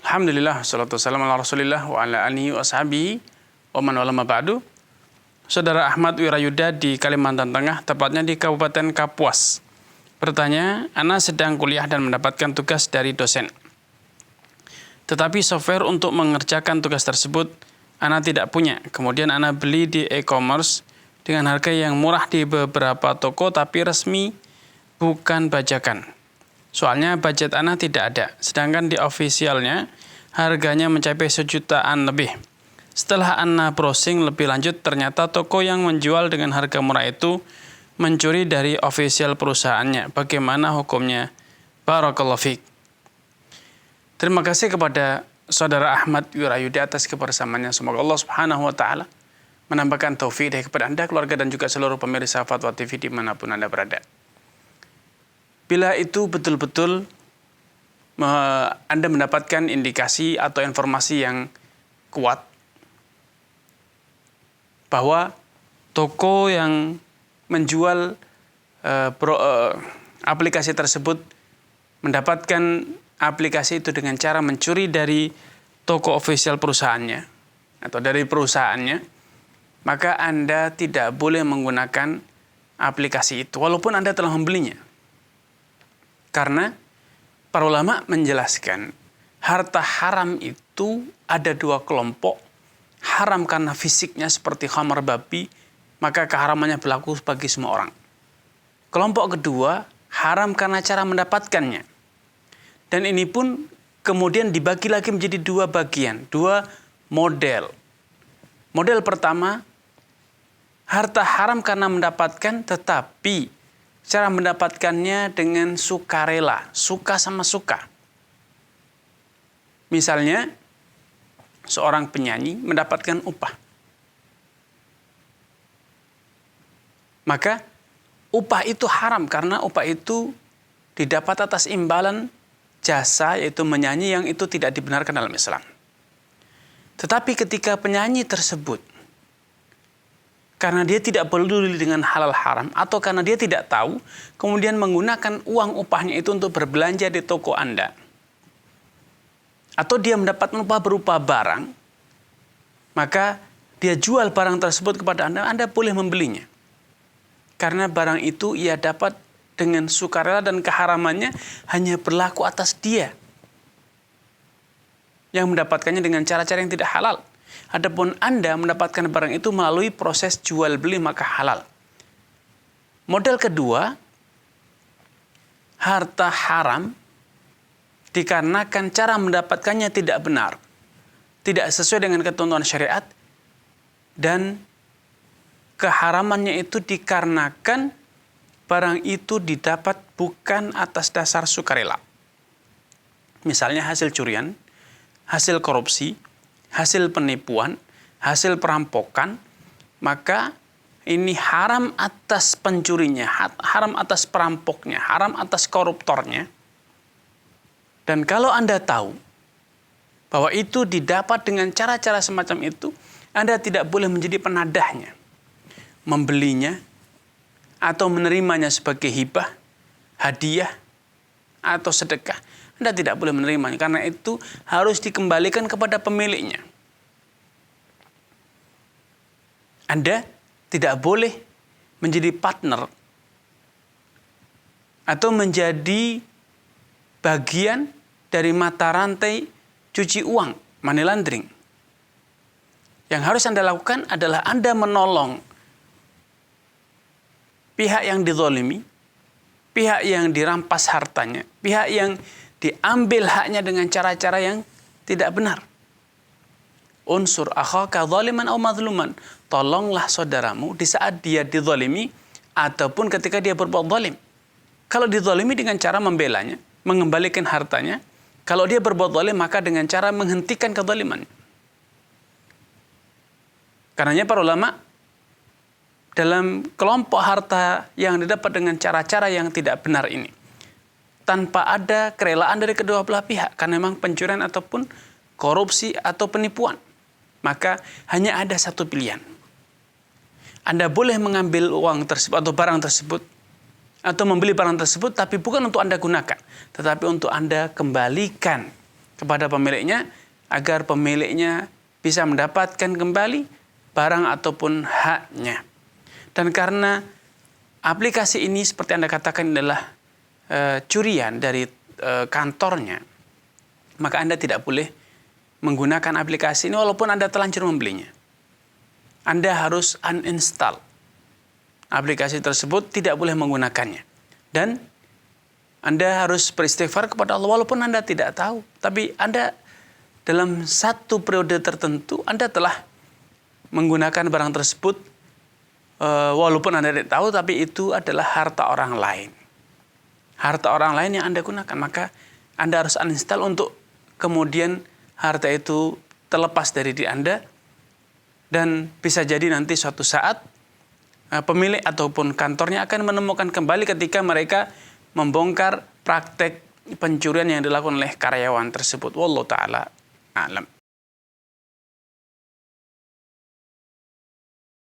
Alhamdulillah, salatu wassalamu ala rasulillah wa ala alihi wa ashabihi wa man wala ma ba'du. Saudara Ahmad Wirayuda di Kalimantan Tengah, tepatnya di Kabupaten Kapuas, bertanya, Ana sedang kuliah dan mendapatkan tugas dari dosen. Tetapi software untuk mengerjakan tugas tersebut Ana tidak punya. Kemudian Ana beli di e-commerce dengan harga yang murah di beberapa toko tapi resmi, bukan bajakan. Soalnya budget Ana tidak ada, sedangkan di officialnya harganya mencapai 1 jutaan lebih. Setelah Ana browsing lebih lanjut, ternyata toko yang menjual dengan harga murah itu mencuri dari official perusahaannya. Bagaimana hukumnya? Barakallahu fiik. Terima kasih kepada Saudara Ahmad Wirayuda atas kebersamaannya. Semoga Allah Subhanahu wa Ta'ala menambahkan taufik kepada Anda, keluarga, dan juga seluruh pemirsa Fatwa TV dimanapun Anda berada. Bila itu betul-betul Anda mendapatkan indikasi atau informasi yang kuat bahwa toko yang menjual aplikasi tersebut mendapatkan aplikasi itu dengan cara mencuri dari toko official perusahaannya atau dari perusahaannya, maka Anda tidak boleh menggunakan aplikasi itu walaupun Anda telah membelinya. Karena para ulama menjelaskan harta haram itu ada 2 kelompok. Haram karena fisiknya seperti khamar babi, maka keharamannya berlaku bagi semua orang. Kelompok kedua, haram karena cara mendapatkannya. Dan ini pun kemudian dibagi lagi menjadi 2 bagian, 2 model. Model pertama, harta haram karena mendapatkan tetapi cara mendapatkannya dengan sukarela, suka sama suka. Misalnya, seorang penyanyi mendapatkan upah. Maka, upah itu haram karena upah itu didapat atas imbalan jasa, yaitu menyanyi yang itu tidak dibenarkan dalam Islam. Tetapi ketika penyanyi tersebut karena dia tidak peduli dengan halal haram atau karena dia tidak tahu, kemudian menggunakan uang upahnya itu untuk berbelanja di toko Anda, atau dia mendapatkan upah berupa barang, maka dia jual barang tersebut kepada Anda, Anda boleh membelinya. Karena barang itu ia dapat dengan sukarela dan keharamannya hanya berlaku atas dia yang mendapatkannya dengan cara-cara yang tidak halal. Adapun Anda mendapatkan barang itu melalui proses jual beli maka halal. Model kedua, harta haram dikarenakan cara mendapatkannya tidak benar, tidak sesuai dengan ketentuan syariat, dan keharamannya itu dikarenakan barang itu didapat bukan atas dasar sukarela. Misalnya hasil curian, hasil korupsi, hasil penipuan, hasil perampokan, maka ini haram atas pencurinya, haram atas perampoknya, haram atas koruptornya. Dan kalau Anda tahu bahwa itu didapat dengan cara-cara semacam itu, Anda tidak boleh menjadi penadahnya, membelinya, atau menerimanya sebagai hibah, hadiah, atau sedekah. Anda tidak boleh menerimanya karena itu harus dikembalikan kepada pemiliknya. Anda tidak boleh menjadi partner atau menjadi bagian dari mata rantai cuci uang, money laundering. Yang harus Anda lakukan adalah Anda menolong pihak yang dizalimi, pihak yang dirampas hartanya, pihak yang diambil haknya dengan cara-cara yang tidak benar. Unsur akhaka zaliman aw mazluman. Tolonglah saudaramu di saat dia dizalimi ataupun ketika dia berbuat zalim. Kalau dizalimi dengan cara membelanya, mengembalikan hartanya. Kalau dia berbuat zalim maka dengan cara menghentikan kezalimannya. Karenanya para ulama dalam kelompok harta yang didapat dengan cara-cara yang tidak benar ini, tanpa ada kerelaan dari kedua belah pihak, karena memang pencurian ataupun korupsi atau penipuan, maka hanya ada satu pilihan. Anda boleh mengambil uang tersebut atau barang tersebut, atau membeli barang tersebut, tapi bukan untuk Anda gunakan, tetapi untuk Anda kembalikan kepada pemiliknya agar pemiliknya bisa mendapatkan kembali barang ataupun haknya. Dan karena aplikasi ini seperti Anda katakan adalah curian dari kantornya, maka Anda tidak boleh menggunakan aplikasi ini walaupun Anda terlanjur membelinya. Anda harus uninstall aplikasi tersebut, tidak boleh menggunakannya. Dan Anda harus beristighfar kepada Allah walaupun Anda tidak tahu. Tapi Anda dalam satu periode tertentu Anda telah menggunakan barang tersebut walaupun Anda tidak tahu, tapi itu adalah harta orang lain. Harta orang lain yang Anda gunakan, maka Anda harus uninstall untuk kemudian harta itu terlepas dari diri Anda. Dan bisa jadi nanti suatu saat pemilik ataupun kantornya akan menemukan kembali ketika mereka membongkar praktek pencurian yang dilakukan oleh karyawan tersebut. Wallahu ta'ala a'lam.